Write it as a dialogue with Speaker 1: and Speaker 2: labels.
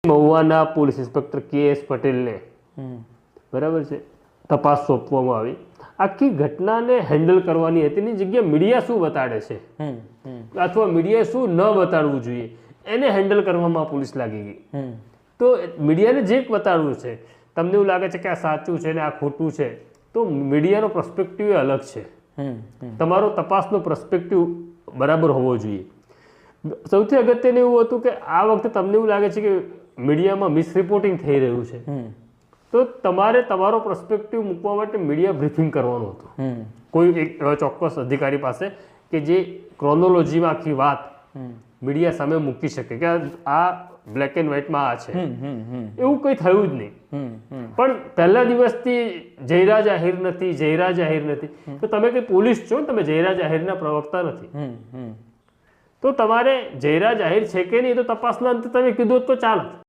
Speaker 1: મહુવાના police inspector KS પટેલને બરાબર છે તપાસ સોંપવામાં આવી. આખી ઘટનાને હેન્ડલ કરવાની હતી એની જગ્યાએ મીડિયા શું બતાડે છે અથવા મીડિયાએ શું ન બતાડવું જોઈએ એને હેન્ડલ કરવામાં પોલીસ લાગી ગઈ. તો મીડિયાને જે બતાડવું છે તમને એવું લાગે છે કે આ સાચું છે ને આ ખોટું છે તો મીડિયાનો પર્સપેક્ટિવ એ અલગ છે. તમારો તપાસનો પર્સપેક્ટિવ બરાબર હોવો જોઈએ. સૌથી અગત્યનું એવું હતું કે આ વખતે તમને એવું લાગે છે કે મીડિયામાં મિસરિપોર્ટિંગ થઈ રહ્યું છે તો તમારે તમારો પર્સપેક્ટિવ મૂકવા માટે મીડિયા બ્રીફિંગ કરવાનું હતું કોઈ એક ચોક્કસ અધિકારી પાસે કે જે ક્રોનોલોજીમાં આખી વાત મીડિયા સામે મૂકી શકે કે આ બ્લેક એન્ડ વ્હાઇટમાં આ છે. એવું કંઈ થયું જ નહીં. પણ પહેલા દિવસથી જયરા જાહેર નથી તો તમે કંઈ પોલીસ છો તમે જયરા જાહેરના પ્રવક્તા નથી તો તમારે જયરા જાહેર છે કે નહીં તો તપાસના અંતે તમે કીધું તો ચાલે.